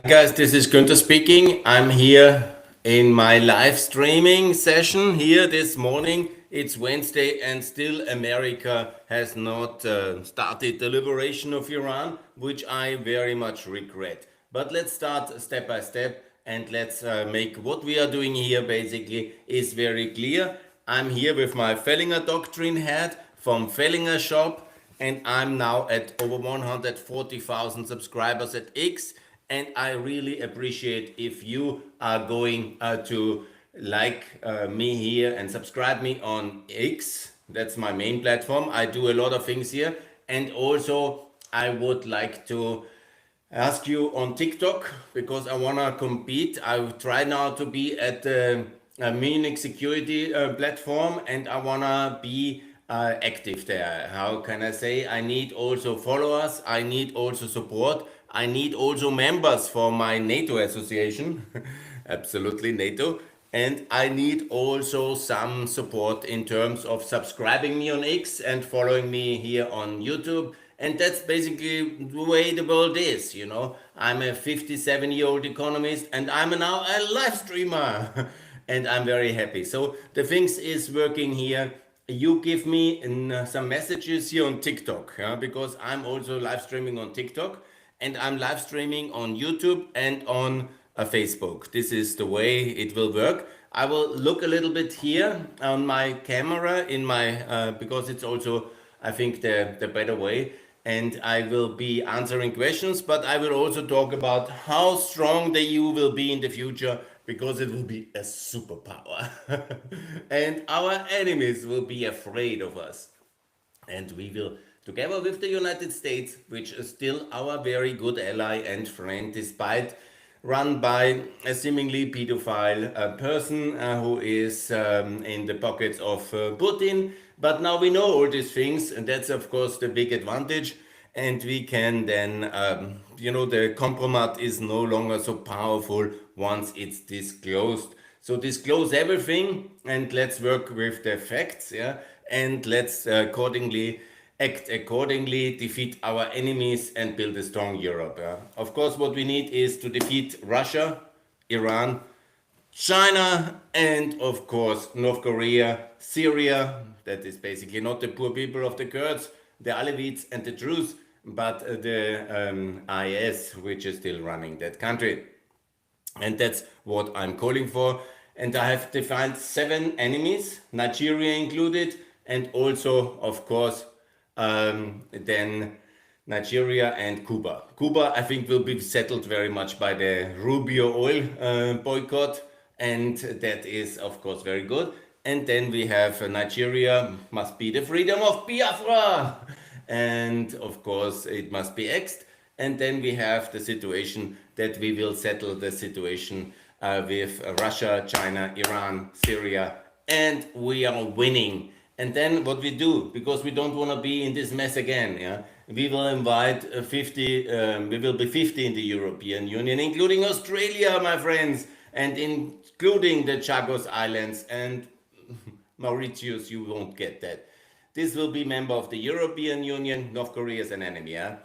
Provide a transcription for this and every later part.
Guys, this is Günther speaking. I'm here in my live streaming session here this morning. It's Wednesday, and still America has not started the liberation of Iran, which I very much regret. But let's start step by step, and let's make what we are doing here basically is very clear. I'm here with my Fellinger Doctrine hat from Fellinger Shop, and I'm now at over 140,000 subscribers at X. And I really appreciate if you are going to like me here and subscribe me on X. That's my main platform. I do a lot of things here. And also, I would like to ask you on TikTok because I want to compete. I try now to be at the Munich security platform, and I want to be active there. How can I say? I need also followers, I need also support, I need also members for my NATO association. Absolutely, NATO. And I need also some support in terms of subscribing me on X and following me here on YouTube. And that's basically the way the world is, you know. I'm a 57-year-old economist and I'm now a live streamer. And I'm very happy. So the things is working here. You give me some messages here on TikTok, yeah, because I'm also live streaming on TikTok and I'm live streaming on YouTube and on Facebook. This is the way it will work. I will look a little bit here on my camera in my because it's also I think the better way. And I will be answering questions, but I will also talk about how strong the EU will be in the future because it will be a superpower. And our enemies will be afraid of us. And we will, together with the United States, which is still our very good ally and friend, despite run by a seemingly pedophile person who is in the pockets of Putin. But now we know all these things, and that's of course the big advantage. And we can then, the compromat is no longer so powerful once it's disclosed. So disclose everything and let's work with the facts, yeah, and let's accordingly act accordingly, defeat our enemies, and build a strong Europe. Yeah? Of course, what we need is to defeat Russia, Iran, China, and of course, North Korea, Syria. That is basically not the poor people of the Kurds, the Alevites, and the Druze, but the IS, which is still running that country. And that's what I'm calling for. And I have defined 7 enemies, Nigeria included, and also, of course, then Nigeria and Cuba. Cuba, I think, will be settled very much by the Rubio oil boycott, and that is, of course, very good. And then we have Nigeria must be the freedom of Biafra, and of course, it must be Xed. And then we have the situation that we will settle the situation with Russia, China, Iran, Syria, and we are winning. And then what we do, because we don't want to be in this mess again, yeah, we will invite 50, we will be 50 in the European Union, including Australia, my friends, and including the Chagos Islands and Mauritius, you won't get that. This will be member of the European Union. North Korea is an enemy, yeah?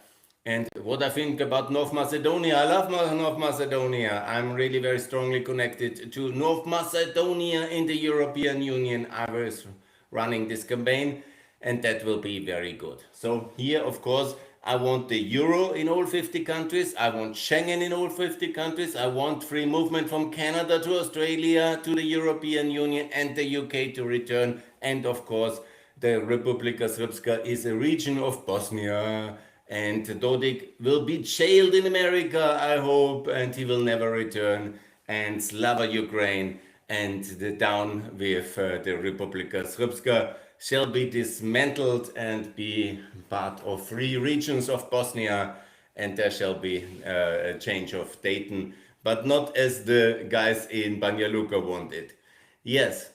And what I think about North Macedonia, I love North Macedonia. I'm really very strongly connected to North Macedonia in the European Union. I was running this campaign, and that will be very good. So here, of course, I want the euro in all 50 countries. I want Schengen in all 50 countries. I want free movement from Canada to Australia to the European Union and the UK to return. And of course, the Republika Srpska is a region of Bosnia. And Dodik will be jailed in America, I hope, and he will never return. And Slava Ukraine and the down with the Republika Srpska shall be dismantled and be part of 3 regions of Bosnia, and there shall be a change of Dayton, but not as the guys in Banja Luka wanted. Yes,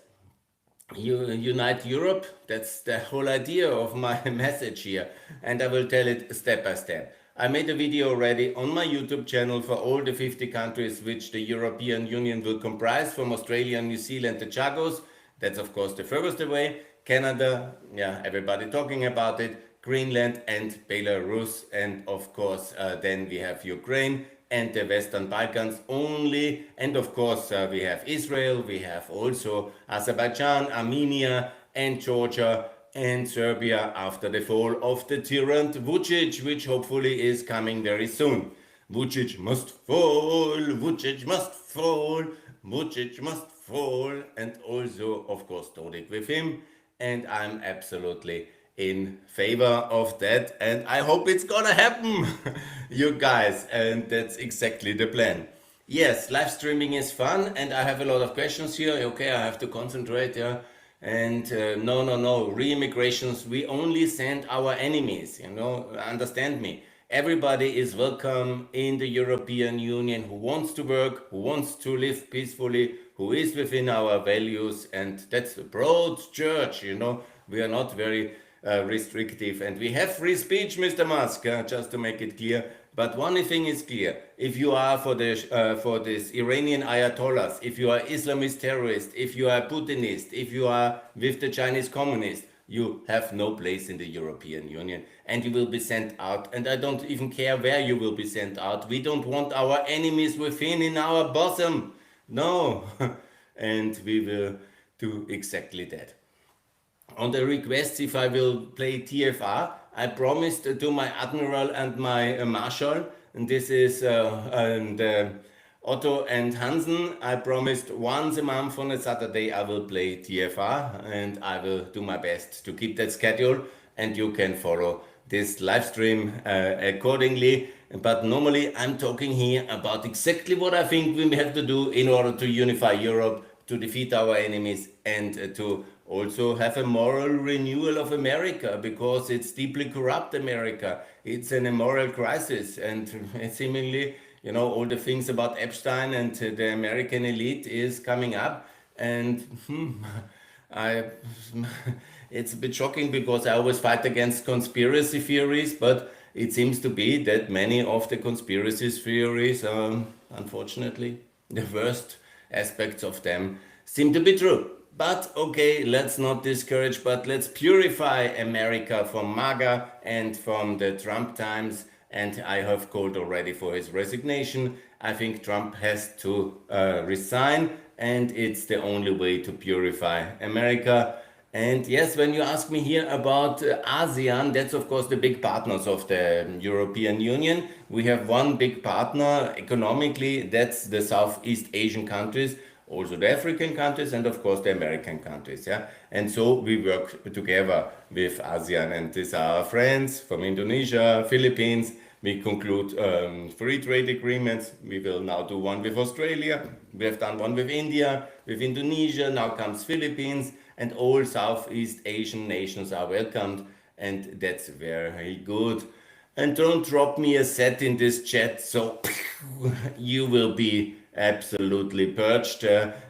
unite Europe, that's the whole idea of my message here, and I will tell it step by step. I made a video already on my YouTube channel for all the 50 countries which the European Union will comprise, from Australia, New Zealand, the Chagos. That's of course the furthest away. Canada, yeah, everybody talking about it. Greenland and Belarus, and of course then we have Ukraine and the Western Balkans only. And of course, we have Israel, we have also Azerbaijan, Armenia, and Georgia, and Serbia after the fall of the tyrant Vucic, which hopefully is coming very soon. Vucic must fall, Vucic must fall, Vucic must fall, and also, of course, Dodik with him. And I'm absolutely in favor of that, and I hope it's gonna happen, you guys, and that's exactly the plan. Yes, live streaming is fun, and I have a lot of questions here. Okay, I have to concentrate, yeah. And no, no, no, re-immigrations, we only send our enemies, understand me. Everybody is welcome in the European Union who wants to work, who wants to live peacefully, who is within our values, and that's a broad church. We are not very restrictive, and we have free speech, Mr. Musk, just to make it clear. But one thing is clear: if you are for this Iranian Ayatollahs, if you are Islamist terrorist, if you are Putinist, if you are with the Chinese communists, you have no place in the European Union, and you will be sent out. And I don't even care where you will be sent out. We don't want our enemies within in our bosom. No, and we will do exactly that. On the requests if I will play TFR, I promised to my admiral and my marshal, and this is Otto and Hansen. I promised once a month on a Saturday I will play TFR, and I will do my best to keep that schedule, and you can follow this live stream accordingly. But normally I'm talking here about exactly what I think we have to do in order to unify Europe, to defeat our enemies, and to also have a moral renewal of America, because it's deeply corrupt America. It's an immoral crisis, and seemingly, all the things about Epstein and the American elite is coming up, and I, it's a bit shocking because I always fight against conspiracy theories, but it seems to be that many of the conspiracy theories, unfortunately, the worst aspects of them seem to be true. But okay, let's not discourage, but let's purify America from MAGA and from the Trump times. And I have called already for his resignation. I think Trump has to resign, and it's the only way to purify America. And yes, when you ask me here about ASEAN, that's of course the big partners of the European Union. We have one big partner economically, that's the Southeast Asian countries, also the African countries, and of course the American countries. Yeah, and so we work together with ASEAN, and these are our friends from Indonesia, Philippines. We conclude free trade agreements. We will now do one with Australia. We have done one with India, with Indonesia. Now comes Philippines, and all Southeast Asian nations are welcomed, and that's very good. And don't drop me a set in this chat, so you will be absolutely purged.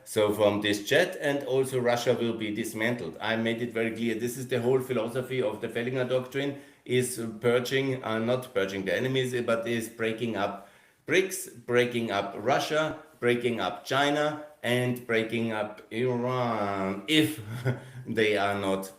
So from this chat, and also Russia will be dismantled. I made it very clear. This is the whole philosophy of the Fellinger Doctrine, is purging, not purging the enemies, but is breaking up BRICS, breaking up Russia, breaking up China, and breaking up Iran, if they are not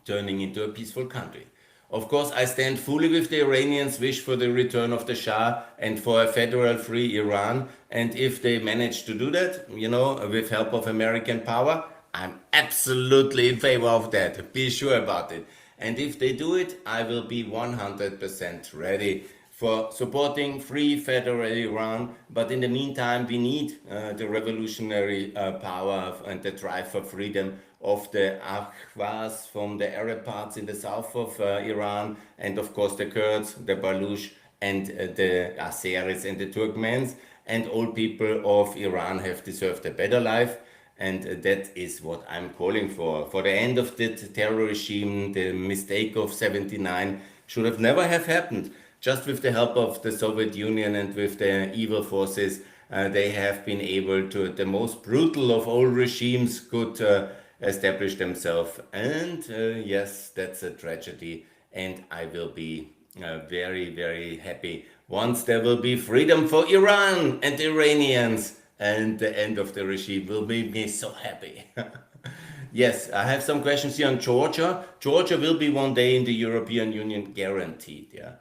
turning into a peaceful country. Of course, I stand fully with the Iranians' wish for the return of the Shah and for a federal free Iran. And if they manage to do that, with help of American power, I'm absolutely in favor of that. Be sure about it. And if they do it, I will be 100% ready for supporting free federal Iran. But in the meantime, we need the revolutionary power and the drive for freedom of the Ahwas from the Arab parts in the south of Iran, and of course the Kurds, the Baluch, and the Azeris and the Turkmens. And all people of Iran have deserved a better life. And that is what I'm calling for the end of the terror regime. The mistake of 79 should have never have happened. Just with the help of the Soviet Union and with the evil forces, they have been able to, the most brutal of all regimes could establish themselves. And yes, that's a tragedy. And I will be very, very happy once there will be freedom for Iran and the Iranians. And the end of the regime will make me so happy. Yes, I have some questions here on Georgia. Georgia will be one day in the European Union, guaranteed, yeah.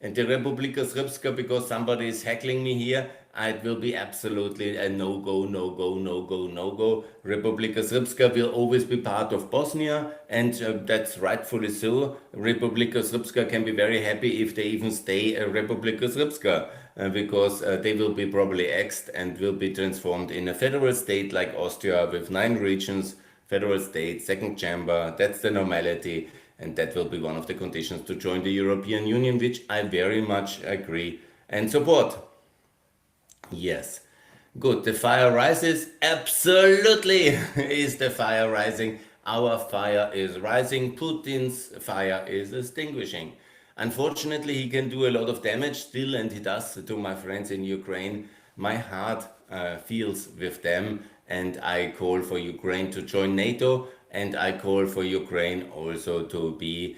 And the Republika Srpska, because somebody is heckling me here, it will be absolutely a no-go, no-go, no-go, no-go. Republika Srpska will always be part of Bosnia, and that's rightfully so. Republika Srpska can be very happy if they even stay a Republika Srpska, because they will be probably axed and will be transformed in a federal state like Austria with 9 regions, federal state, second chamber. That's the normality, and that will be one of the conditions to join the European Union, which I very much agree and support. Yes. Good. The fire rises. Absolutely is the fire rising. Our fire is rising. Putin's fire is extinguishing. Unfortunately, he can do a lot of damage still, and he does to my friends in Ukraine. My heart feels with them, and I call for Ukraine to join NATO, and I call for Ukraine also to be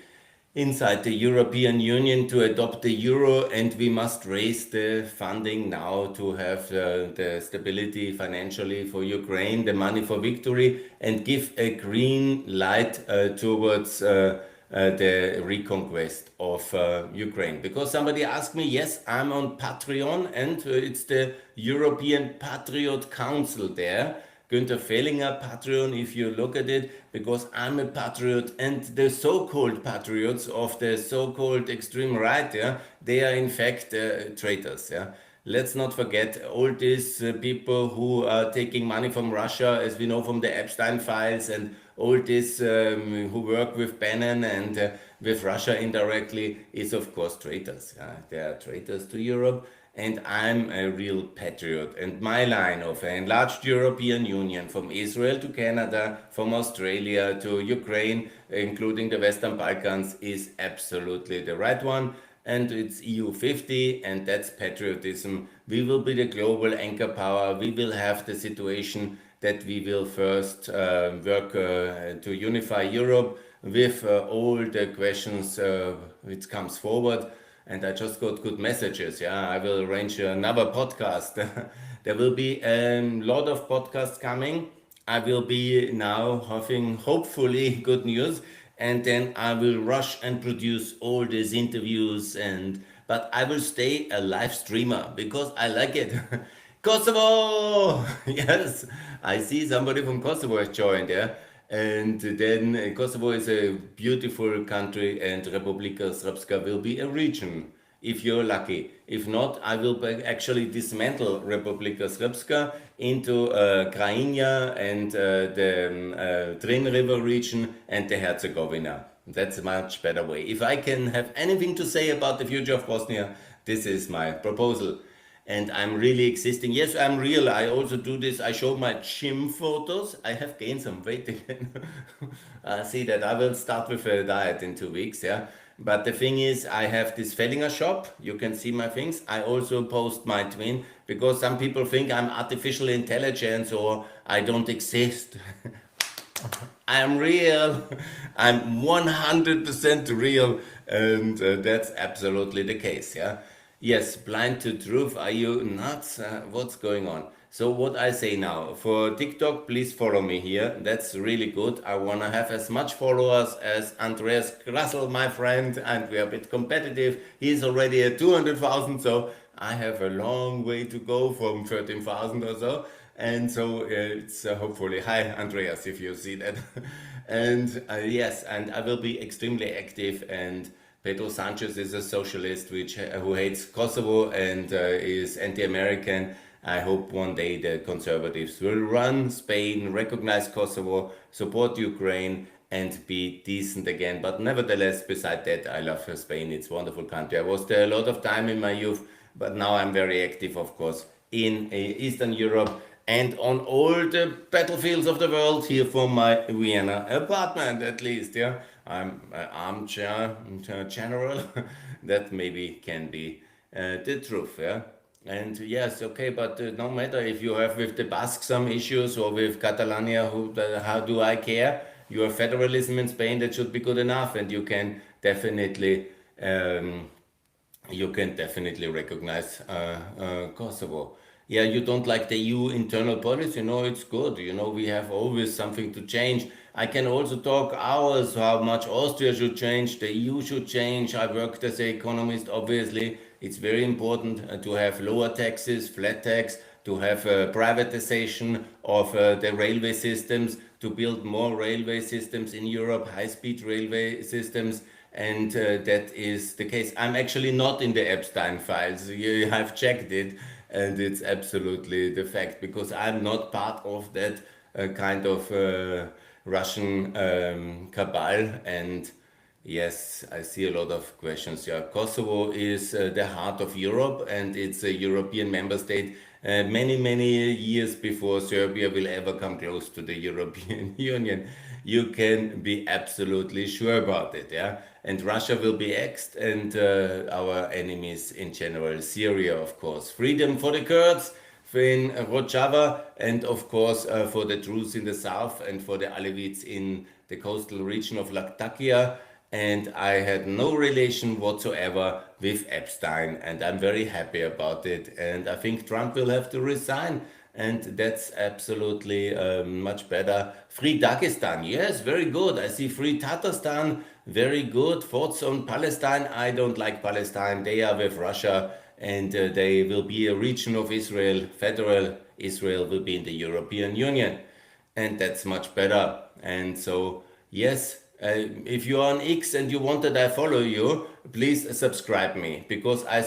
inside the European Union, to adopt the euro, and we must raise the funding now to have the stability financially for Ukraine, the money for victory, and give a green light towards the reconquest of Ukraine. Because somebody asked me, yes, I'm on Patreon, and it's the European Patriot Council there. Günther Fehlinger Patreon, if you look at it, because I'm a patriot, and the so-called patriots of the so-called extreme right, yeah, they are in fact traitors. Yeah. Let's not forget all these people who are taking money from Russia, as we know from the Epstein files, and all this who work with Bannon and with Russia indirectly is of course traitors. Yeah. They are traitors to Europe. And I'm a real patriot. And my line of an enlarged European Union, from Israel to Canada, from Australia to Ukraine, including the Western Balkans, is absolutely the right one. And it's EU 50, and that's patriotism. We will be the global anchor power. We will have the situation that we will first work to unify Europe with all the questions which comes forward. And I just got good messages. Yeah, I will arrange another podcast. There will be a lot of podcasts coming. I will be now having hopefully good news, and then I will rush and produce all these interviews. But I will stay a live streamer because I like it. Kosovo! Yes, I see somebody from Kosovo has joined. Yeah. And then Kosovo is a beautiful country, and Republika Srpska will be a region, if you're lucky. If not, I will actually dismantle Republika Srpska into Krajina and the Drin River region and the Herzegovina. That's a much better way. If I can have anything to say about the future of Bosnia, this is my proposal. And I'm really existing. Yes, I'm real. I also do this. I show my gym photos. I have gained some weight again. I see that. I will start with a diet in 2 weeks. Yeah. But the thing is, I have this Fellinger shop. You can see my things. I also post my twin, because some people think I'm artificial intelligence or I don't exist. I'm real. I'm 100% real. And that's absolutely the case. Yeah. Yes, blind to truth. Are you nuts? What's going on? So what I say now, for TikTok, please follow me here. That's really good. I want to have as much followers as Andreas Grassel, my friend, and we are a bit competitive. He's already at 200,000, so I have a long way to go from 13,000 or so. And so it's hopefully, hi Andreas, if you see that. And yes, and I will be extremely active. And Pedro Sanchez is a socialist who hates Kosovo and is anti-American. I hope one day the conservatives will run Spain, recognize Kosovo, support Ukraine, and be decent again. But nevertheless, beside that, I love Spain. It's a wonderful country. I was there a lot of time in my youth, but now I'm very active, of course, in Eastern Europe and on all the battlefields of the world here from my Vienna apartment, at least. Yeah. I'm an armchair general. That maybe can be the truth, yeah. And yes, okay, but no matter if you have with the Basque some issues or with Catalonia, how do I care? Your federalism in Spain, that should be good enough, and you can definitely you can definitely recognize Kosovo. Yeah, you don't like the EU internal policy. No, it's good. We have always something to change. I can also talk hours how much Austria should change, the EU should change. I worked as an economist, obviously. It's very important to have lower taxes, flat tax, to have privatization of the railway systems, to build more railway systems in Europe, high-speed railway systems, and that is the case. I'm actually not in the Epstein files. You have checked it, and it's absolutely the fact because I'm not part of that kind of Russian cabal. And yes, I see a lot of questions. Yeah, Kosovo is the heart of Europe, and it's a European member state. Many, many years before Serbia will ever come close to the European Union, you can be absolutely sure about it. Yeah, and Russia will be next, and our enemies in general, Syria, of course, freedom for the Kurds in Rojava, and of course for the Druze in the south and for the Alevites in the coastal region of Latakia. And I had no relation whatsoever with Epstein, and I'm very happy about it. And I think Trump will have to resign, and that's absolutely much better. Free Dagestan, yes, very good. I see Free Tatarstan, very good. Thoughts on Palestine? I don't like Palestine. They are with Russia, and they will be a region of Israel. Federal Israel will be in the European Union, and that's much better. And so, yes, if you are on X and you want that I follow you, please subscribe me because I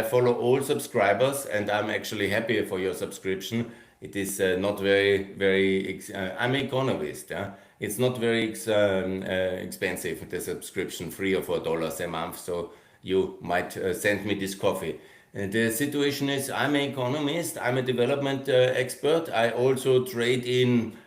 follow all subscribers, and I'm actually happy for your subscription. It is not very, I'm an economist. Yeah? It's not very expensive, the subscription, $3 or $4 a month. So you might send me this coffee. The situation is I'm an economist, I'm a development expert. I also trade in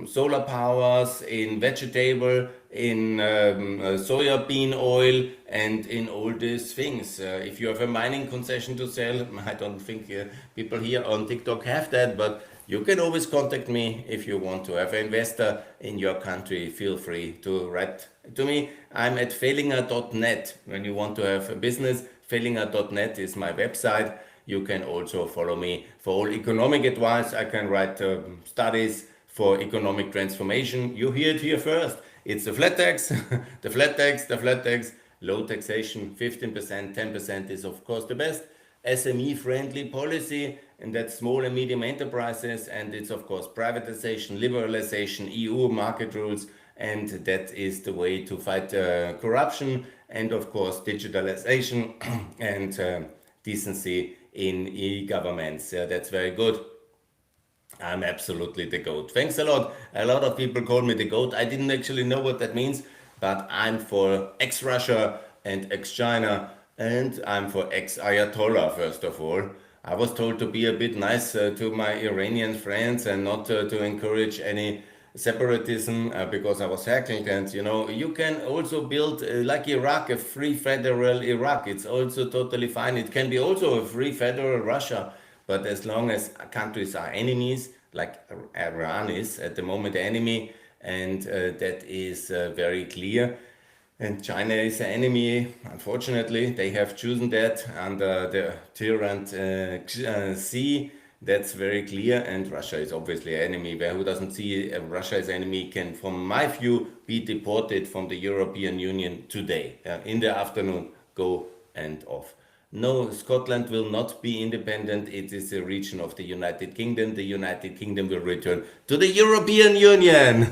solar powers, in vegetable, in soya bean oil, and in all these things. If you have a mining concession to sell, I don't think people here on TikTok have that, but you can always contact me if you want to have an investor in your country. Feel free to write to me. I'm at fehlinger.net. When you want to have a business, fehlinger.net is my website. You can also follow me for all economic advice. I can write studies for economic transformation. You hear it here first. It's the flat tax, the flat tax, the flat tax, low taxation, 15%, 10% is of course the best. SME friendly policy, and that's small and medium enterprises, and it's of course privatization, liberalization, EU market rules, and that is the way to fight corruption, and of course digitalization and decency in e-governments. That's very good. I'm absolutely the GOAT. Thanks a lot. A lot of people call me the GOAT. I didn't actually know what that means, but I'm for ex-Russia and ex-China, and I'm for ex-Ayatollah, first of all. I was told to be a bit nice to my Iranian friends and not to encourage any separatism because I was heckled. And you can also build, like Iraq, a free federal Iraq. It's also totally fine. It can be also a free federal Russia. But as long as countries are enemies, like Iran is at the moment the enemy, and that is very clear. And China is an enemy, unfortunately. They have chosen that under the tyrant Xi. That's very clear. And Russia is obviously an enemy. Who doesn't see Russia as enemy can, from my view, be deported from the European Union today. In the afternoon, go and off. No, Scotland will not be independent. It is a region of the United Kingdom. The United Kingdom will return to the European Union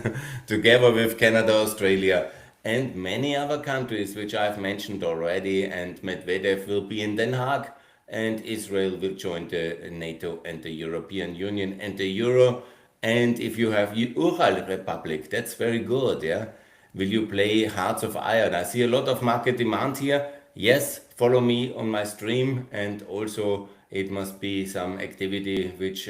together with Canada, Australia, and many other countries, which I've mentioned already. And Medvedev will be in Den Haag, and Israel will join the NATO and the European Union and the Euro. And if you have Ural Republic, that's very good, yeah? Will you play Hearts of Iron? I see a lot of market demand here. Yes, follow me on my stream, and also it must be some activity which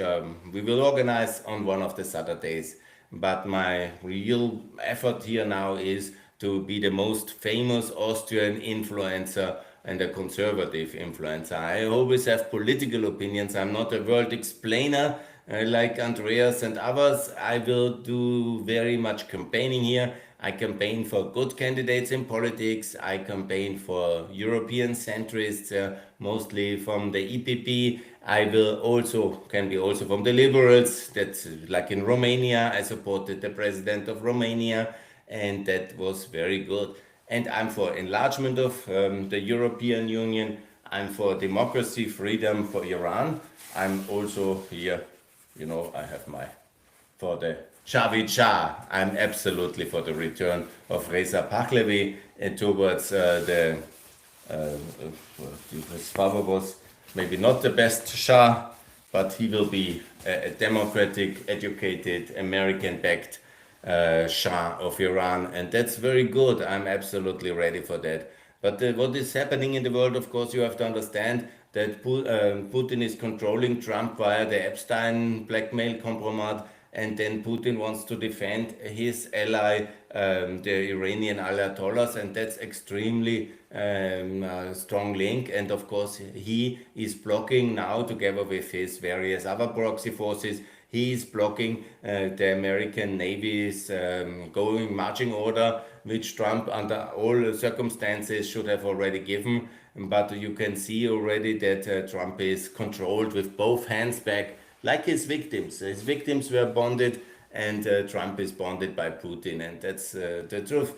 we will organize on one of the Saturdays. But my real effort here now is to be the most famous Austrian influencer and a conservative influencer. I always have political opinions. I'm not a world explainer like Andreas and others. I will do very much campaigning here. I campaign for good candidates in politics. I campaign for European centrists, mostly from the EPP. I will also can be also from the liberals. That's like in Romania. I supported the president of Romania, and that was very good. And I'm for enlargement of the European Union. I'm for democracy, freedom for Iran. I'm also here, I have my for the Javid Shah. I'm absolutely for the return of Reza Pahlavi towards his father was maybe not the best Shah, but he will be a democratic, educated, American-backed Shah of Iran, and that's very good. I'm absolutely ready for that. But what is happening in the world, of course, you have to understand that Putin is controlling Trump via the Epstein blackmail compromise, and then Putin wants to defend his ally, the Iranian Ayatollahs, and that's extremely strong link. And of course, he is blocking now, together with his various other proxy forces, he is blocking the American Navy's going marching order, which Trump, under all circumstances, should have already given. But you can see already that Trump is controlled with both hands back, like his victims. His victims were bonded, and Trump is bonded by Putin, and that's the truth.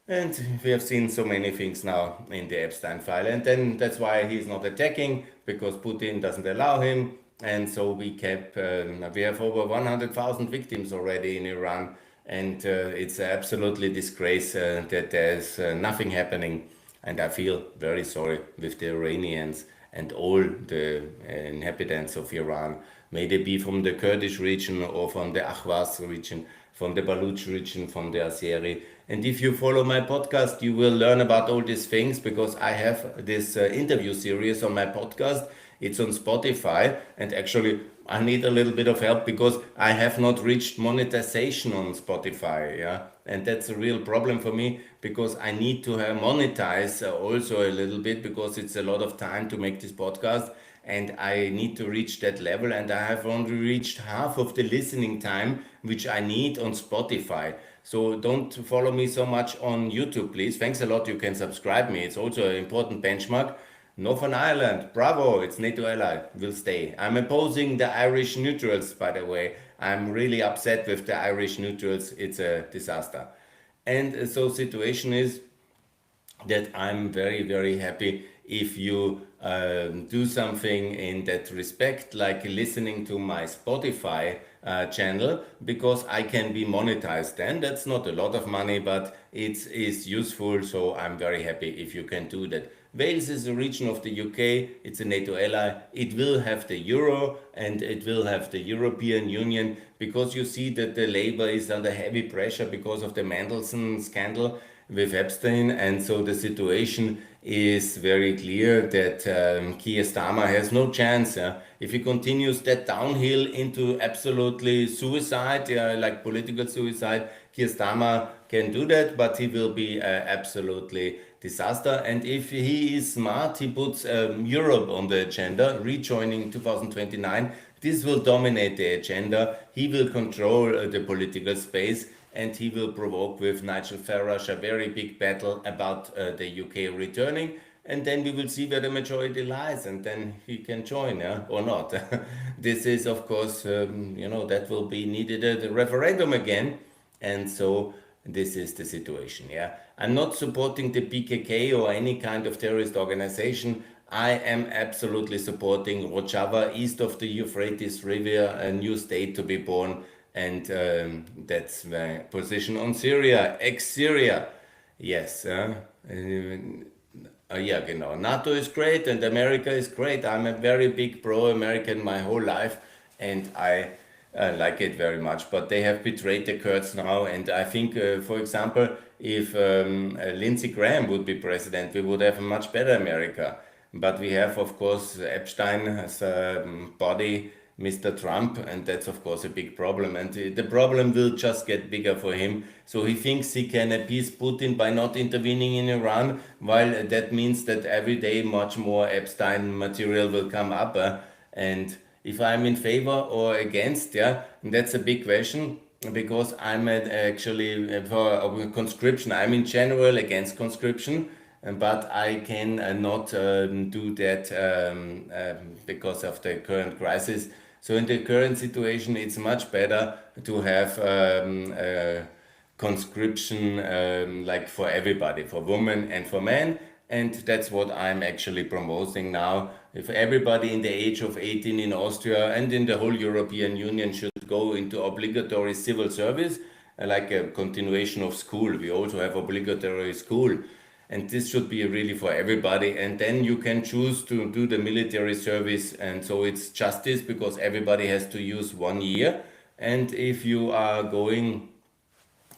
And we have seen so many things now in the Epstein file, and then that's why he's not attacking, because Putin doesn't allow him. And so we have over 100,000 victims already in Iran, and it's absolutely disgrace that there's nothing happening. And I feel very sorry with the Iranians and all the inhabitants of Iran, may they be from the Kurdish region or from the Ahvaz region, from the Baluch region, from the Azeri. And if you follow my podcast, you will learn about all these things, because I have this interview series on my podcast. It's on Spotify, and actually I need a little bit of help because I have not reached monetization on Spotify, yeah, and that's a real problem for me, because I need to monetize also a little bit, because it's a lot of time to make this podcast, and I need to reach that level, and I have only reached half of the listening time which I need on Spotify. So don't follow me so much on YouTube, please. Thanks a lot. You can subscribe me. It's also an important benchmark. Northern Ireland, bravo, it's NATO ally, will stay. I'm opposing the Irish neutrals, by the way. I'm really upset with the Irish neutrals. It's a disaster. And so situation is that I'm very, very happy if you do something in that respect, like listening to my Spotify channel, because I can be monetized then. That's not a lot of money, but it is useful, so I'm very happy if you can do that. Wales is a region of the UK, it's a NATO ally, it will have the euro and it will have the European Union, because you see that the Labour is under heavy pressure because of the Mandelson scandal with Epstein, and so the situation is very clear that Keir Starmer has no chance. If he continues that downhill into absolutely suicide, like political suicide, Keir Starmer can do that, but he will be absolutely disaster. And if he is smart, he puts Europe on the agenda, rejoining 2029. This will dominate the agenda. He will control the political space, and he will provoke with Nigel Farage a very big battle about the UK returning. And then we will see where the majority lies, and then he can join, or not. This is, of course, that will be needed at the referendum again. And so this is the situation, yeah. I'm not supporting the PKK or any kind of terrorist organization. I am absolutely supporting Rojava, east of the Euphrates River, a new state to be born. And that's my position on Syria, ex-Syria. Yes, yeah, genau. NATO is great and America is great. I'm a very big pro-American my whole life, and I like it very much. But they have betrayed the Kurds now, and I think, for example, if Lindsey Graham would be president, we would have a much better America. But we have, of course, Epstein as a body, Mr. Trump, and that's of course a big problem. And the problem will just get bigger for him. So he thinks he can appease Putin by not intervening in Iran, while that means that every day much more Epstein material will come up. And if I'm in favor or against, yeah, that's a big question. because actually for conscription. I'm in general against conscription, but I can not do that because of the current crisis. So in the current situation, it's much better to have conscription like for everybody, for women and for men. And that's what I'm actually promoting now. If everybody in the age of 18 in Austria and in the whole European Union should go into obligatory civil service, like a continuation of school. We also have obligatory school. And this should be really for everybody. And then you can choose to do the military service. And so it's justice because everybody has to use 1 year. And if you are going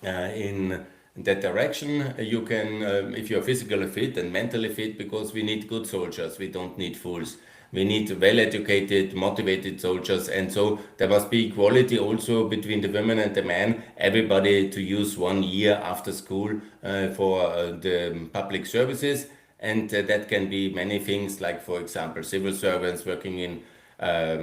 in that direction. You can, if you're physically fit and mentally fit, because we need good soldiers, we don't need fools. We need well educated, motivated soldiers, and so there must be equality also between the women and the men. Everybody to use 1 year after school for the public services, and that can be many things, like, for example, civil servants working in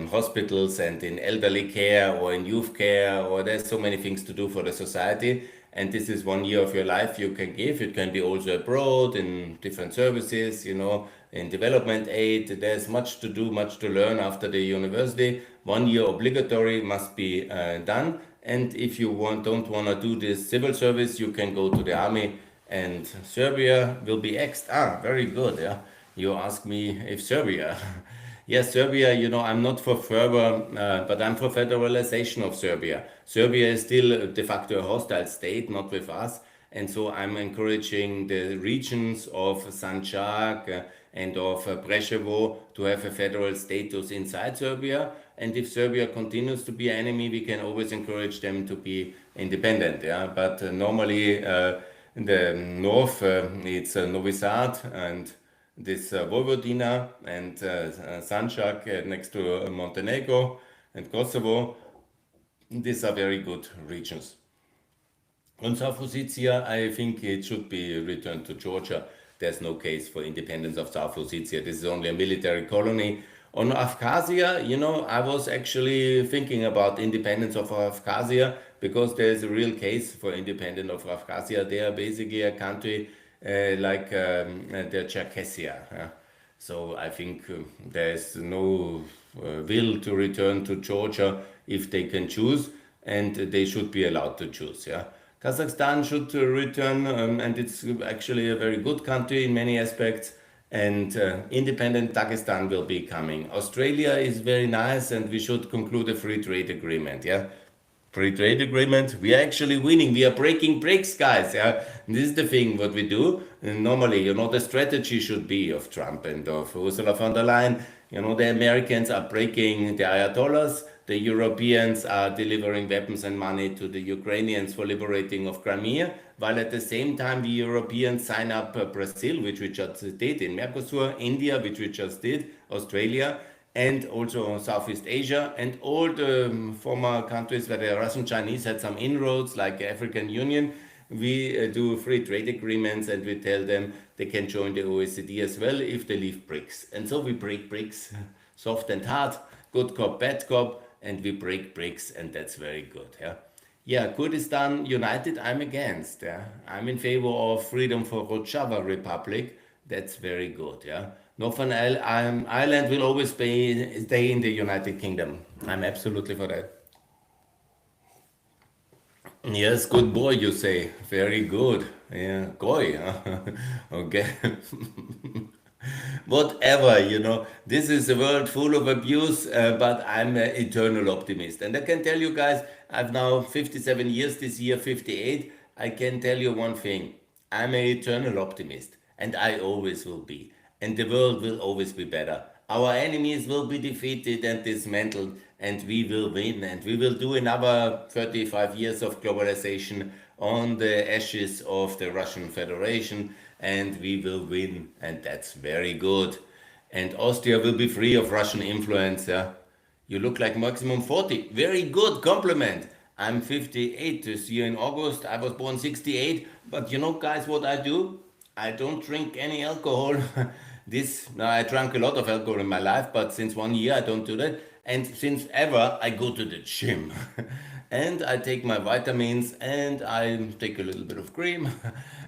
hospitals and in elderly care or in youth care, or there's so many things to do for the society. And this is 1 year of your life you can give. It can be also abroad in different services, in development aid. There's much to do, much to learn after the university. 1 year obligatory must be done. And if you don't want to do this civil service, you can go to the army. And Serbia will be ex. Very good. Yeah, you ask me if Serbia. Yes, Serbia, I'm not for further, but I'm for federalization of Serbia. Serbia is still de facto a hostile state, not with us. And so I'm encouraging the regions of Sanjak and of Preševo to have a federal status inside Serbia. And if Serbia continues to be an enemy, we can always encourage them to be independent. Yeah, but normally in the north, it's Novi Sad and this Vojvodina and Sanjak next to Montenegro and Kosovo. These are very good regions. On South Ossetia, I think it should be returned to Georgia. There's no case for independence of South Ossetia. This is only a military colony. On Abkhazia, I was actually thinking about independence of Abkhazia because there's a real case for independence of Abkhazia. They are basically a country like the Czechoslovakia. So I think there's no will to return to Georgia if they can choose, and they should be allowed to choose. Yeah, Kazakhstan should return, and it's actually a very good country in many aspects. And independent Dagestan will be coming. Australia is very nice, and we should conclude a free trade agreement. Yeah, free trade agreement. We are actually winning. We are breaking bricks, guys. Yeah, and this is the thing what we do. And normally, the strategy should be of Trump and of Ursula von der Leyen. The Americans are breaking the Ayatollahs. The Europeans are delivering weapons and money to the Ukrainians for liberating of Crimea, while at the same time the Europeans sign up Brazil, which we just did, in Mercosur, India, which we just did, Australia, and also Southeast Asia, and all the former countries where the Russian Chinese had some inroads, like the African Union. We do free trade agreements, and we tell them they can join the OECD as well if they leave BRICS. And so we break BRICS, soft and hard, good cop, bad cop, and we break BRICS, and that's very good. Yeah, yeah. Kurdistan United, I'm against. Yeah, I'm in favor of freedom for Rojava Republic. That's very good. Yeah, Northern Ireland will always stay in the United Kingdom. I'm absolutely for that. Yes, good boy, you say. Very good. Yeah, goy. Huh? Okay. Whatever, this is a world full of abuse, but I'm an eternal optimist. And I can tell you guys, I've now 57 years this year, 58. I can tell you one thing: I'm an eternal optimist, and I always will be. And the world will always be better. Our enemies will be defeated and dismantled, and we will win. And we will do another 35 years of globalization on the ashes of the Russian Federation, and we will win. And that's very good. And Austria will be free of Russian influence. Yeah? You look like maximum 40. Very good compliment. I'm 58 this year in August. I was born 68. But guys, what I do? I don't drink any alcohol. This now I drank a lot of alcohol in my life, but since 1 year I don't do that. And since ever I go to the gym, and I take my vitamins and I take a little bit of cream,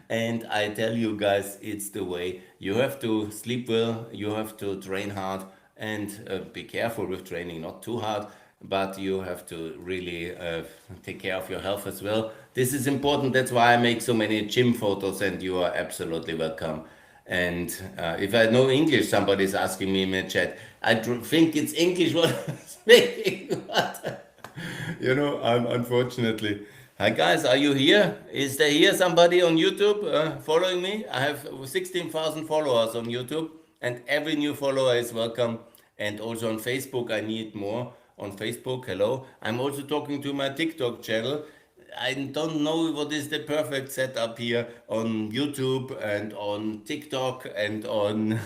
and I tell you guys, it's the way. You have to sleep well, you have to train hard, and be careful with training, not too hard, but you have to really take care of your health as well. This is important. That's why I make so many gym photos, and you are absolutely welcome. And if I know English, somebody's asking me in the chat. I think it's English what I'm speaking, but I'm unfortunately. Hi guys, are you here? Is there here somebody on YouTube following me? I have 16,000 followers on YouTube, and every new follower is welcome. And also on Facebook, I need more on Facebook. Hello. I'm also talking to my TikTok channel. I don't know what is the perfect setup here on YouTube and on TikTok and on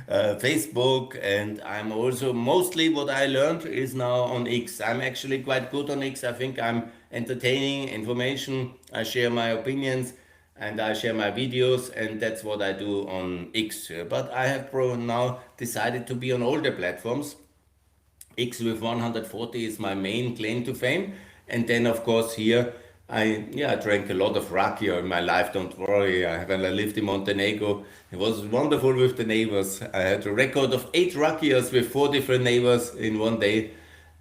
Facebook. And I'm also mostly what I learned is now on X. I'm actually quite good on X. I think I'm entertaining information. I share my opinions and I share my videos, and that's what I do on X. But I have now decided to be on all the platforms. X with 140 is my main claim to fame. And then, of course, here I drank a lot of rakia in my life. Don't worry. When I lived in Montenegro, it was wonderful with the neighbors. I had a record of 8 rakias with 4 different neighbors in one day,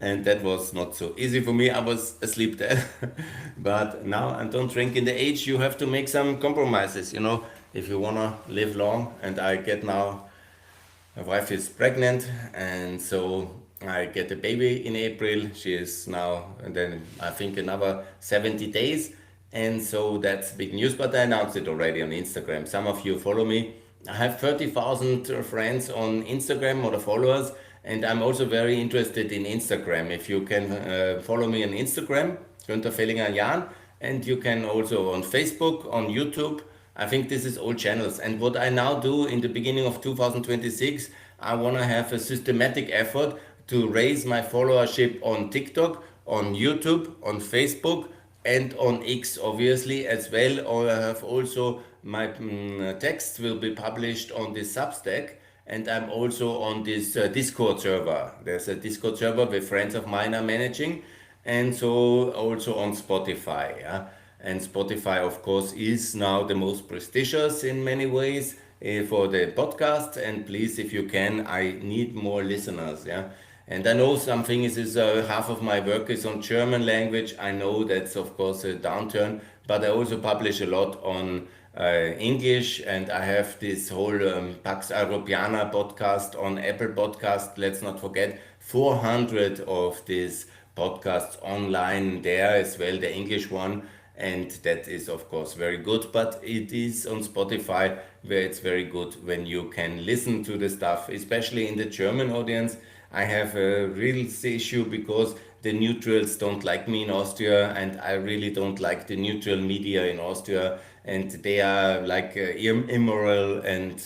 and that was not so easy for me. I was asleep there. But now I don't drink. In the age, you have to make some compromises. If you wanna live long. And I get now my wife is pregnant, and so I get a baby in April. She is now, and then I think another 70 days. And so that's big news, but I announced it already on Instagram. Some of you follow me. I have 30,000 friends on Instagram or the followers, and I'm also very interested in Instagram. If you can follow me on Instagram, Günther Fellinger Jan, and you can also on Facebook, on YouTube. I think this is all channels. And what I now do in the beginning of 2026, I want to have a systematic effort to raise my followership on TikTok, on YouTube, on Facebook, and on X, obviously, as well. Or I have also my texts will be published on this Substack. And I'm also on this Discord server. There's a Discord server with friends of mine are managing, and so also on Spotify. Yeah? And Spotify, of course, is now the most prestigious in many ways for the podcast. And please, if you can, I need more listeners. Yeah. And I know something is half of my work is on German language. I know that's of course a downturn, but I also publish a lot on English, and I have this whole Pax Europiana podcast on Apple Podcast. Let's not forget 400 of these podcasts online there as well, the English one, and that is of course very good. But it is on Spotify where it's very good when you can listen to the stuff, especially in the German audience. I have a real issue because the neutrals don't like me in Austria, and I really don't like the neutral media in Austria, and they are like immoral, and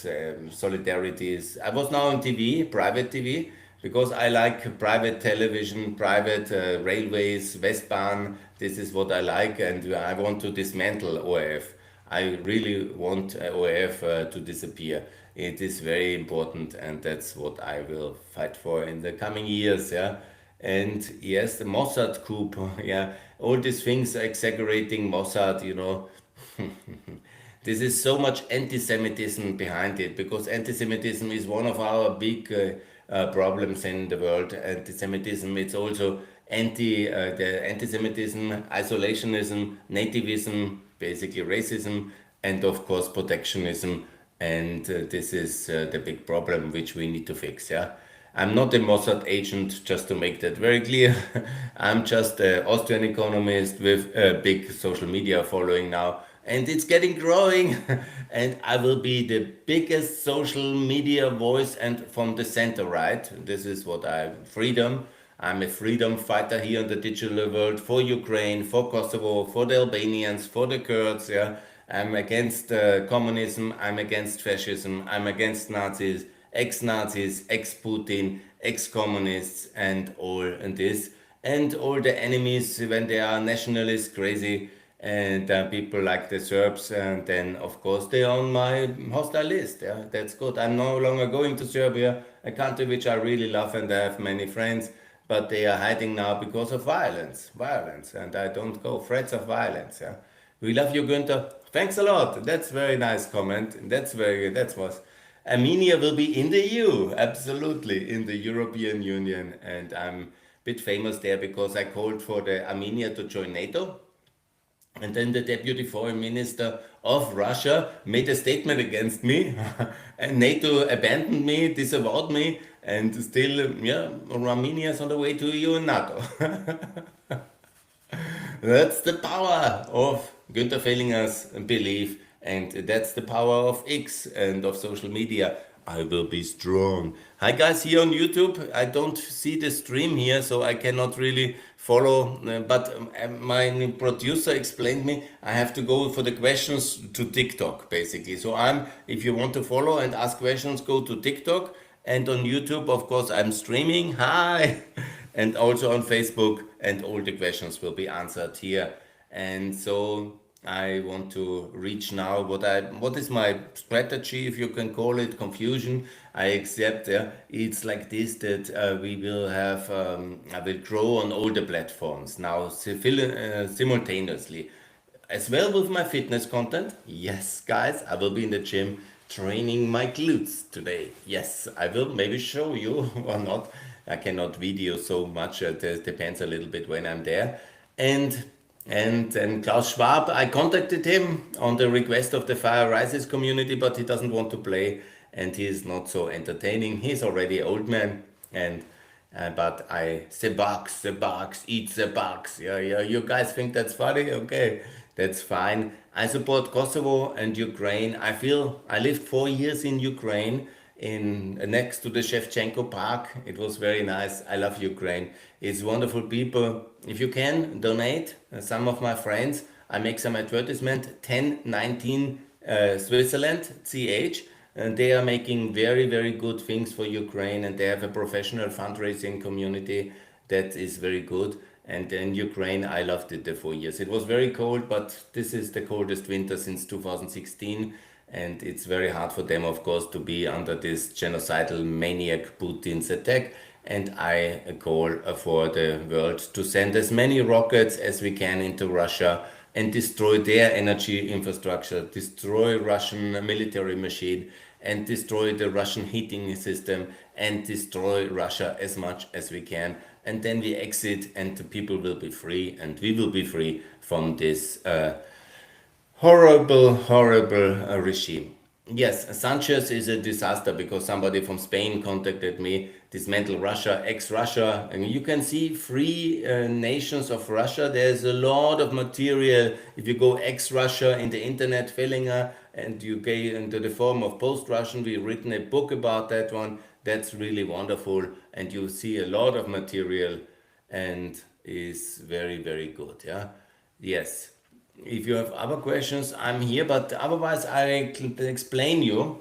solidarities. I was now on TV, private TV, because I like private television, private railways, Westbahn. This is what I like, and I want to dismantle ORF. I really want ORF to disappear. It is very important, and that's what I will fight for in the coming years. Yeah, and yes, the Mossad coup. Yeah, all these things are exaggerating Mossad. This is so much anti-Semitism behind it, because anti-Semitism is one of our big problems in the world. Anti-Semitism, it's also the anti-Semitism, isolationism, nativism, basically racism, and of course protectionism. And this is the big problem which we need to fix. Yeah. I'm not a Mossad agent, just to make that very clear. I'm just an Austrian economist with a big social media following now, and it's getting growing. And I will be the biggest social media voice, and from the center right. This is what freedom. I'm a freedom fighter here in the digital world for Ukraine, for Kosovo, for the Albanians, for the Kurds. Yeah, I'm against communism. I'm against fascism. I'm against Nazis, ex-Nazis, ex-Putin, ex-communists, and all and this, and all the enemies when they are nationalists, crazy. and people like the Serbs, and then of course they're on my hostile list. Yeah, that's good. I'm no longer going to Serbia, a country which I really love and I have many friends, but they are hiding now because of violence, and I don't go. Threats of violence. Yeah, we love you, Günther. Thanks a lot. That's very nice comment. That's very. That was. Armenia will be in the EU, absolutely, in the European Union, and I'm a bit famous there because I called for the Armenia to join NATO. And then the deputy foreign minister of Russia made a statement against me, and NATO abandoned me, disavowed me, and still, yeah, Armenia is on the way to EU and NATO. That's the power of Günther Fellinger's belief, and that's the power of X and of social media. I will be strong. Hi guys here on YouTube. I don't see the stream here, so I cannot really follow. But my producer explained me I have to go for the questions to TikTok basically. So if you want to follow and ask questions, go to TikTok, and on YouTube, of course, I'm streaming. Hi. And also on Facebook, and all the questions will be answered here. And so I want to reach now what is my strategy, if you can call it confusion. I accept it's like this, that we will have I will grow on all the platforms now simultaneously, as well with my fitness content. Yes, guys, I will be in the gym training my glutes today. Yes, I will maybe show you or not. I cannot video so much. It depends a little bit when I'm there. And and Klaus Schwab, I contacted him on the request of the Fire Rises community, but he doesn't want to play, and he is not so entertaining. He's already an old man, and but the bugs, eat the bugs. Yeah, yeah. You guys think that's funny? Okay, that's fine. I support Kosovo and Ukraine. I lived 4 years in Ukraine, in next to the Shevchenko Park. It was very nice. I love Ukraine. It's wonderful people. If you can donate, some of my friends, I make some advertisement. 1019 Switzerland CH, and they are making very very good things for Ukraine, and they have a professional fundraising community that is very good. And in Ukraine, I loved it the 4 years. It was very cold, but this is the coldest winter since 2016, and it's very hard for them, of course, to be under this genocidal maniac Putin's attack. And I call for the world to send as many rockets as we can into Russia and destroy their energy infrastructure, destroy Russian military machine, and destroy the Russian heating system, and destroy Russia as much as we can. And then we exit, and the people will be free, and we will be free from this horrible regime. Yes, Sanchez is a disaster because somebody from Spain contacted me. Dismantle Russia, ex-Russia, and you can see free nations of Russia. There's a lot of material. If you go ex-Russia in the internet, Fellinger, and you go into the form of post-Russian, we've written a book about that one. That's really wonderful, and you see a lot of material, and is very very good. Yeah, yes. If you have other questions, I'm here, but otherwise I explain you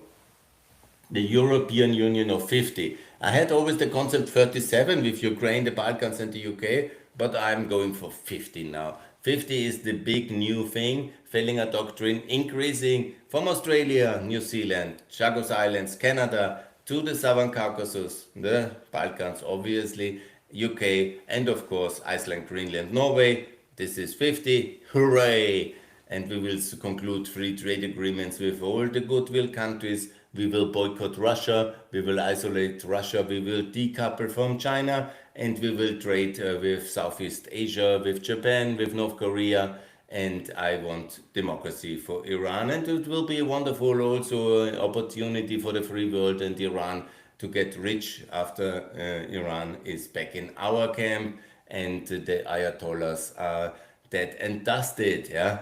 the European Union of 50. I had always the concept 37 with Ukraine, the Balkans, and the UK, but I'm going for 50 now. 50 is the big new thing, Fellinger Doctrine, increasing from Australia, New Zealand, Chagos Islands, Canada, to the Southern Caucasus, the Balkans, obviously, UK, and of course Iceland, Greenland, Norway. This is 50, hooray! And we will conclude free trade agreements with all the goodwill countries. We will boycott Russia, we will isolate Russia, we will decouple from China, and we will trade with Southeast Asia, with Japan, with North Korea. And I want democracy for Iran, and it will be a wonderful also opportunity for the free world and Iran to get rich after Iran is back in our camp, and the Ayatollahs are dead and dusted. Yeah.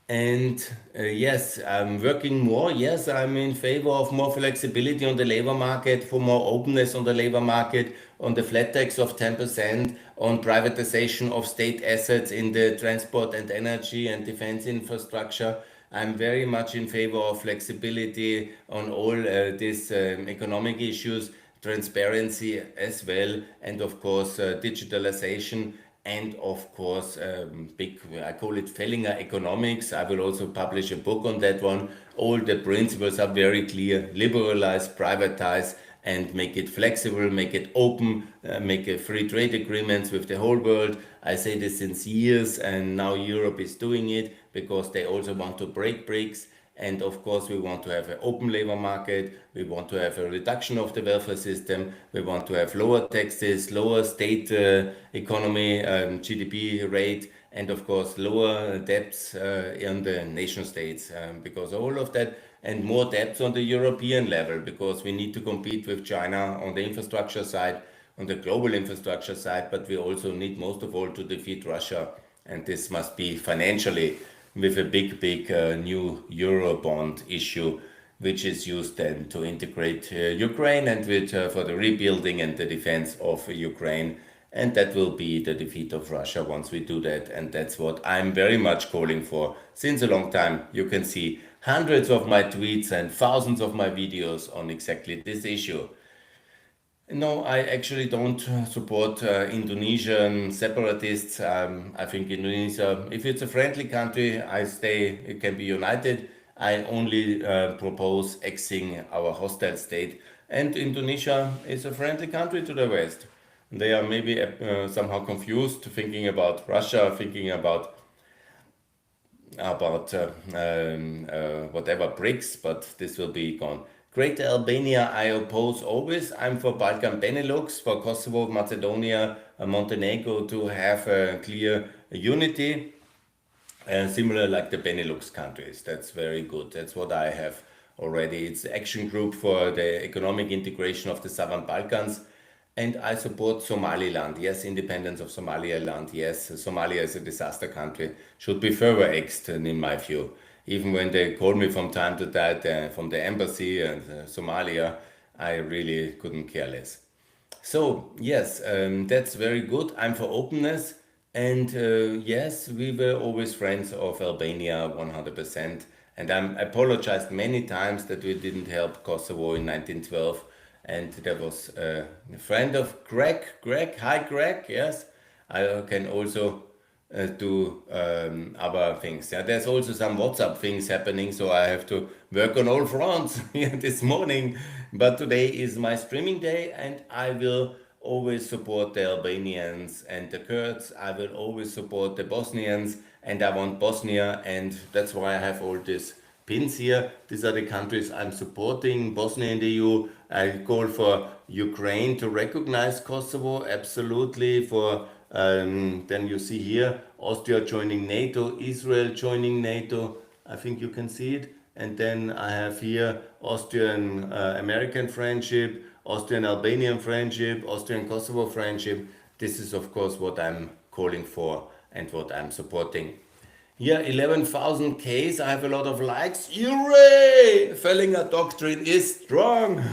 And yes, I'm working more. Yes, I'm in favor of more flexibility on the labor market, for more openness on the labor market, on the flat tax of 10%, on privatization of state assets in the transport and energy and defense infrastructure. I'm very much in favor of flexibility on all these economic issues, transparency as well, and of course digitalization. and of course, I call it Fellinger economics. I will also publish a book on that one. All the principles are very clear: liberalize, privatize, and make it flexible, make it open, make a free trade agreements with the whole world. I say this since years, and now Europe is doing it because they also want to break BRICS. And of course, we want to have an open labor market. We want to have a reduction of the welfare system. We want to have lower taxes, lower state economy, GDP rate, and of course, lower debts in the nation states. Because all of that, and more debts on the European level, because we need to compete with China on the infrastructure side, on the global infrastructure side, but we also need most of all to defeat Russia. And this must be financially with a big new Eurobond issue, which is used then to integrate Ukraine and with, for the rebuilding and the defense of Ukraine. And that will be the defeat of Russia once we do that. And that's what I'm very much calling for since a long time. You can see hundreds of my tweets and thousands of my videos on exactly this issue. No, I actually don't support Indonesian separatists. I think Indonesia, if it's a friendly country, I stay, it can be united. I only propose axing our hostile state. And Indonesia is a friendly country to the West. They are maybe somehow confused, thinking about Russia, thinking about whatever BRICS, but this will be gone. Greater Albania, I oppose always. I'm for Balkan Benelux, for Kosovo, Macedonia, Montenegro to have a clear unity, similar like the Benelux countries. That's very good. That's what I have already. It's the action group for the economic integration of the Southern Balkans. And I support Somaliland. Yes, independence of Somaliland. Yes, Somalia is a disaster country. Should be further axed, in my view. Even when they call me from time to time from the embassy and Somalia, I really couldn't care less. So, yes, that's very good. I'm for openness. And yes, we were always friends of Albania 100%. And I apologized many times that we didn't help Kosovo in 1912. And there was a friend of Greg, hi Greg, yes. I can also do other things. Yeah, there's also some WhatsApp things happening, so I have to work on all fronts here this morning. But today is my streaming day, and I will always support the Albanians and the Kurds. I will always support the Bosnians, and I want Bosnia, and that's why I have all these pins here. These are the countries I'm supporting. Bosnia in the EU. I call for Ukraine to recognize Kosovo, absolutely. For then you see here Austria joining NATO, Israel joining NATO. I think you can see it. And then I have here Austrian American friendship, Austrian Albanian friendship, Austrian Kosovo friendship. This is of course what I'm calling for and what I'm supporting. Yeah, 11,000 Ks. I have a lot of likes. Hooray! Fellinger doctrine is strong.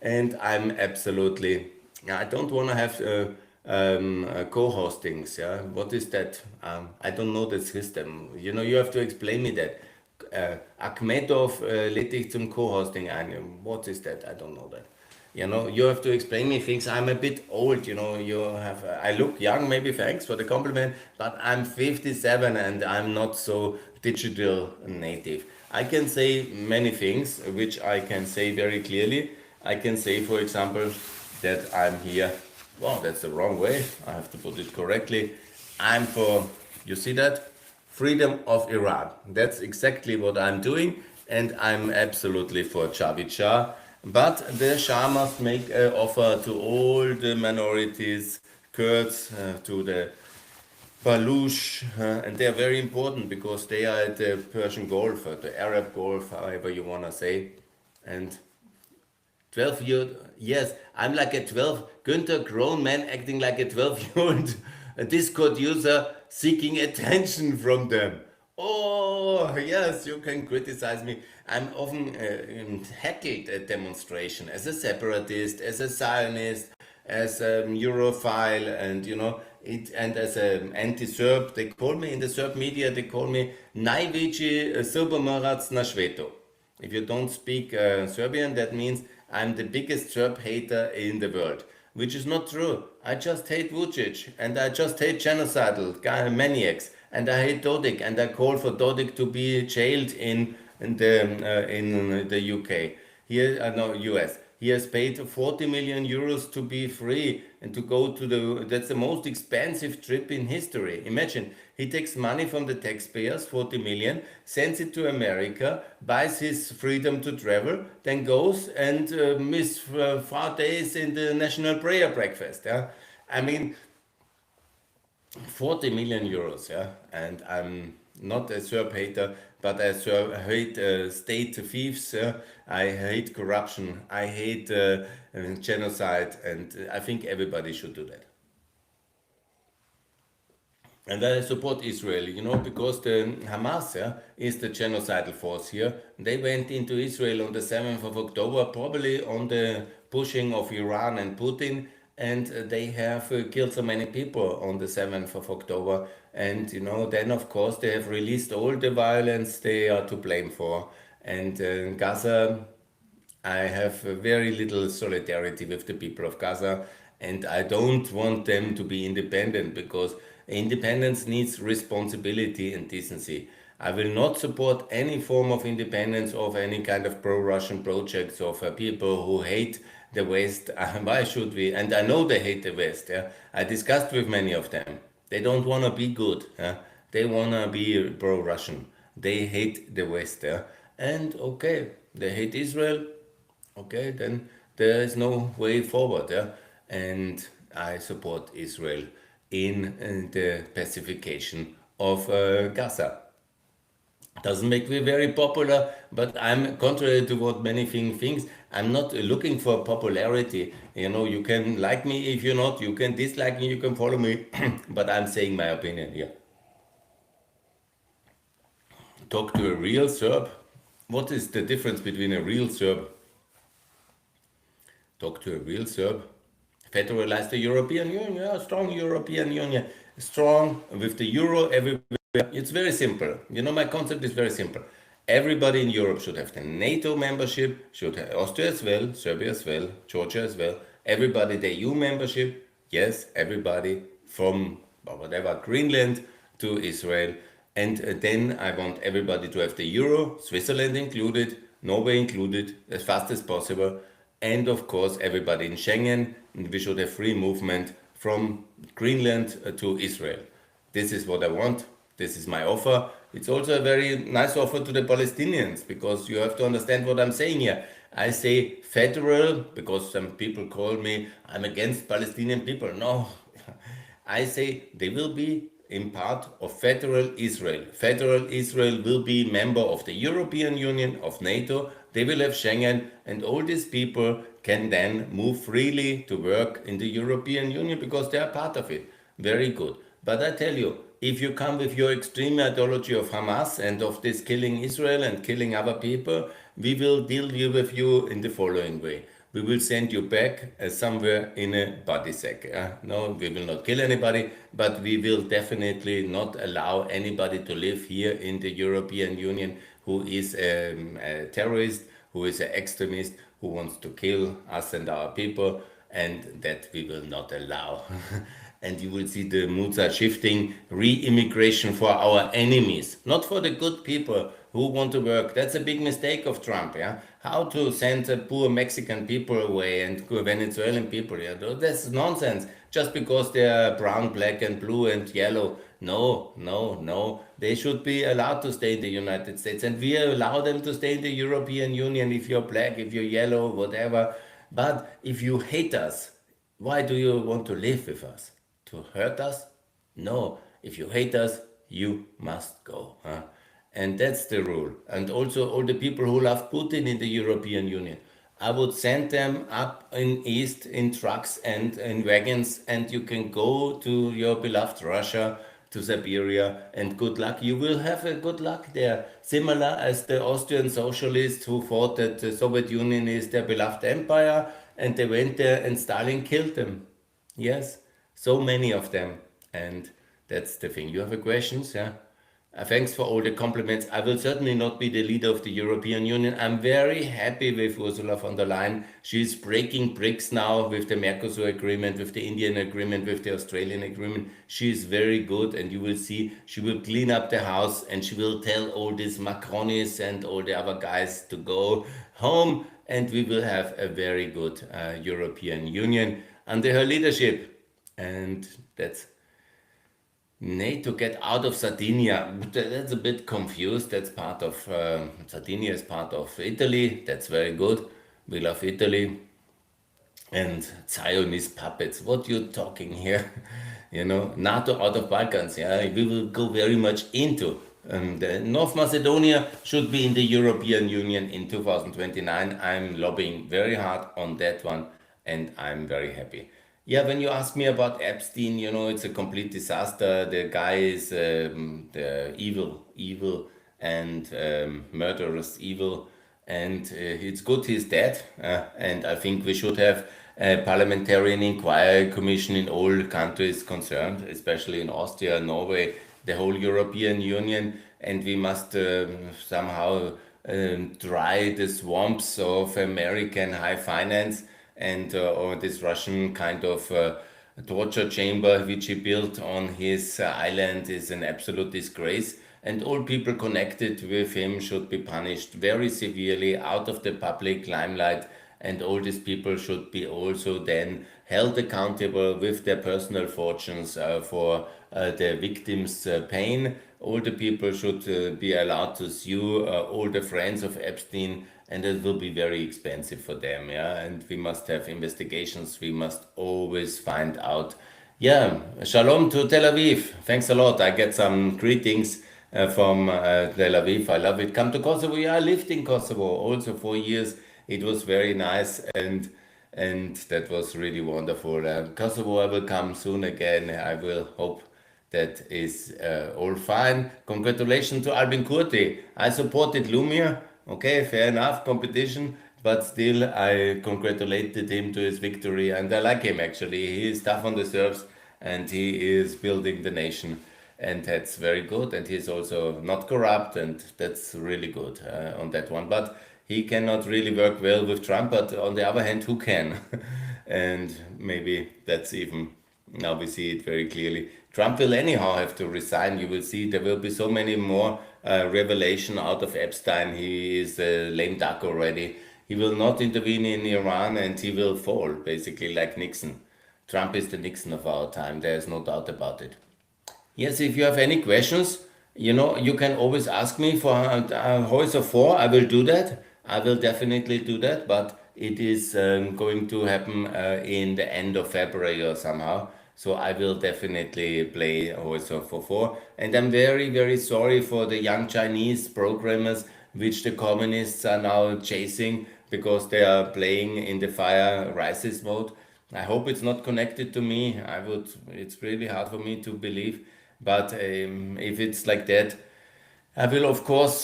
And I'm absolutely, I don't want to have co-hostings. Yeah, what is that? I don't know the system. You know, you have to explain me that. Akhmedov lädt dich zum Co-hosting ein. What is that? I don't know that. You know, you have to explain me things. I'm a bit old, you know. You have, I look young, maybe. Thanks for the compliment, but I'm 57 and I'm not so digital native. I can say many things, which I can say very clearly. I can say, for example, that I'm here. Wow, that's the wrong way. I have to put it correctly. I'm for, you see that? Freedom of Iran. That's exactly what I'm doing, and I'm absolutely for Javid Shah. But the Shah must make an offer to all the minorities, Kurds, to the Baluch, and they are very important because they are at the Persian Gulf, or the Arab Gulf, however you want to say. And 12 year, yes, I'm like a 12, Günther, grown man acting like a 12-year-old Discord user seeking attention from them. Oh, yes, you can criticize me. I'm often heckled at demonstration as a separatist, as a Zionist, as a Europhile, and you know, and as an anti-Serb. They call me in the Serb media, they call me Najveći Srbomarac na svetu. If you don't speak Serbian, that means I'm the biggest Serb hater in the world. which is not true. I just hate Vucic, and I just hate genocidal maniacs, and I hate Dodik, and I call for Dodik to be jailed in the UK. Here, no, US. He has paid 40 million euros to be free and to go to that's the most expensive trip in history. Imagine, he takes money from the taxpayers, 40 million, sends it to America, buys his freedom to travel, then goes and miss 4 days in the National Prayer Breakfast. Yeah? I mean, 40 million euros, yeah. And I'm not a SERP hater, but I hate state thieves. I hate corruption. I hate genocide, and I think everybody should do that. And I support Israel, because the Hamas, yeah, is the genocidal force here. They went into Israel on the 7th of October, probably on the pushing of Iran and Putin, and they have killed so many people on the 7th of October. And, then of course they have released all the violence they are to blame for. And Gaza, I have very little solidarity with the people of Gaza, and I don't want them to be independent because independence needs responsibility and decency. I will not support any form of independence of any kind of pro-Russian projects of people who hate the West. Why should we? And I know they hate the West. Yeah? I discussed with many of them. They don't want to be good. Yeah? They want to be pro-Russian. They hate the West. Yeah? And okay, they hate Israel. Okay, then there is no way forward, yeah. And I support Israel in the pacification of Gaza. Doesn't make me very popular, but I'm contrary to what many thinks. I'm not looking for popularity. You can like me if you're not. You can dislike me. You can follow me, but I'm saying my opinion here. Talk to a real Serb. What is the difference between a real Serb? Talk to a real Serb. Federalize the European Union, yeah, strong European Union, strong with the euro everywhere. It's very simple. My concept is very simple. Everybody in Europe should have the NATO membership, should have Austria as well, Serbia as well, Georgia as well. Everybody the EU membership, yes, everybody from whatever, Greenland to Israel. And then I want everybody to have the euro, Switzerland included, Norway included, as fast as possible. And of course, everybody in Schengen, we should have free movement from Greenland to Israel. This is what I want. This is my offer. It's also a very nice offer to the Palestinians because you have to understand what I'm saying here. I say federal because some people call me, I'm against Palestinian people. No, I say they will be in part of federal Israel. Federal Israel will be member of the European Union, of NATO. They will have Schengen, and all these people can then move freely to work in the European Union because they are part of it. Very good. But I tell you, if you come with your extreme ideology of Hamas and of this killing Israel and killing other people, we will deal with you in the following way. We will send you back somewhere in a body sack. No, we will not kill anybody, but we will definitely not allow anybody to live here in the European Union who is a terrorist, who is an extremist, who wants to kill us and our people, and that we will not allow. And you will see the moods are shifting, re-immigration for our enemies, not for the good people who want to work. That's a big mistake of Trump, yeah? How to send poor Mexican people away and Venezuelan people, yeah? That's nonsense, just because they are brown, black and blue and yellow. No, no, no. They should be allowed to stay in the United States, and we allow them to stay in the European Union if you're black, if you're yellow, whatever. But if you hate us, why do you want to live with us? To hurt us? No. If you hate us, you must go. Huh? And that's the rule. And also all the people who love Putin in the European Union, I would send them up in east in trucks and in wagons, and you can go to your beloved Russia, to Siberia, and good luck. You will have a good luck there. Similar as the Austrian socialists who thought that the Soviet Union is their beloved empire, and they went there and Stalin killed them. Yes, so many of them. And that's the thing. You have a questions, yeah? Thanks for all the compliments. I will certainly not be the leader of the European Union. I'm very happy with Ursula von der Leyen. She's breaking bricks now with the Mercosur agreement, with the Indian agreement, with the Australian agreement. She's very good, and you will see she will clean up the house, and she will tell all these Macronis and all the other guys to go home, and we will have a very good European Union under her leadership. And that's NATO get out of Sardinia. That's a bit confused. That's part of Sardinia is part of Italy. That's very good. We love Italy. And Zionist puppets. What you talking here? NATO out of Balkans. Yeah, we will go very much into. The North Macedonia should be in the European Union in 2029. I'm lobbying very hard on that one, and I'm very happy. Yeah, when you ask me about Epstein, it's a complete disaster. The guy is the evil, and murderous evil, and it's good he's dead. And I think we should have a parliamentarian inquiry commission in all countries concerned, especially in Austria, Norway, the whole European Union, and we must somehow dry the swamps of American high finance and or this Russian kind of torture chamber which he built on his island is an absolute disgrace. And all people connected with him should be punished very severely out of the public limelight. And all these people should be also then held accountable with their personal fortunes for the victims' pain. All the people should be allowed to sue all the friends of Epstein, and it will be very expensive for them. Yeah, and we must have investigations. We must always find out. Yeah, shalom to Tel Aviv. Thanks a lot. I get some greetings from Tel Aviv. I love it. Come to Kosovo. Yeah, I lived in Kosovo also for years. It was very nice, and that was really wonderful. Kosovo, I will come soon again. I will hope that is all fine. Congratulations to Albin Kurti. I supported Lumia. Okay, fair enough, competition, but still I congratulated him to his victory, and I like him actually. He is tough on the serves, and he is building the nation, and that's very good. And he's also not corrupt, and that's really good on that one. But he cannot really work well with Trump, but on the other hand, who can? And maybe that's even now we see it very clearly. Trump will anyhow have to resign. You will see there will be so many more revelation out of Epstein. He is a lame duck already. He will not intervene in Iran, and he will fall, basically like Nixon. Trump is the Nixon of our time. There is no doubt about it. Yes, if you have any questions, you can always ask me for Häuser 4. I will do that. I will definitely do that, but it is going to happen in the end of February or somehow. So I will definitely play also for 4. And I'm very, very sorry for the young Chinese programmers which the communists are now chasing because they are playing in the fire racist mode. I hope it's not connected to me. It's really hard for me to believe. But if it's like that, I will, of course,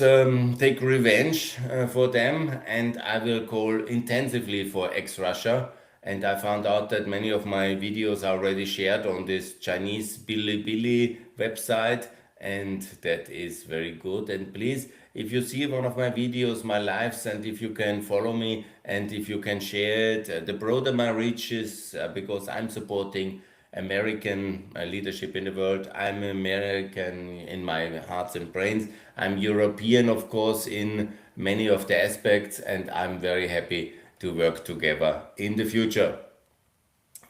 take revenge for them, and I will call intensively for ex-Russia. And I found out that many of my videos are already shared on this Chinese Bilibili website, and that is very good. And please, if you see one of my videos, my lives, and if you can follow me, and if you can share it, the broader my reach is, because I'm supporting American leadership in the world. I'm American in my hearts and brains. I'm European, of course, in many of the aspects, and I'm very happy to work together in the future.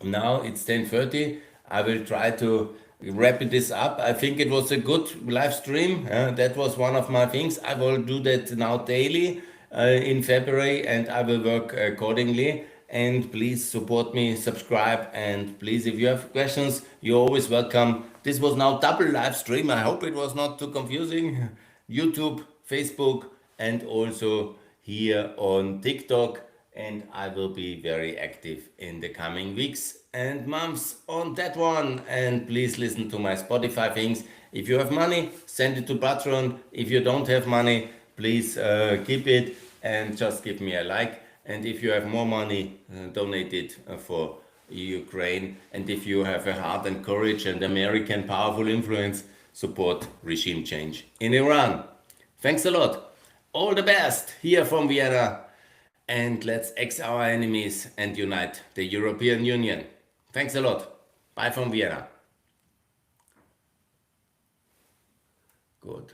Now it's 10:30. I will try to wrap this up. I think it was a good live stream. That was one of my things. I will do that now daily in February, and I will work accordingly. And please support me, subscribe, and please, if you have questions, you're always welcome. This was now double live stream. I hope it was not too confusing. YouTube, Facebook, and also here on TikTok. And I will be very active in the coming weeks and months on that one. And please listen to my Spotify things. If you have money, send it to Patreon. If you don't have money, please keep it and just give me a like. And if you have more money, donate it for Ukraine. And if you have a heart and courage and American powerful influence, support regime change in Iran. Thanks a lot. All the best here from Vienna. And let's X our enemies and unite the European Union. Thanks a lot. Bye from Vienna. Gut.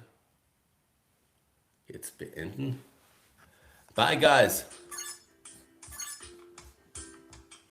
Jetzt beenden. Bye, guys.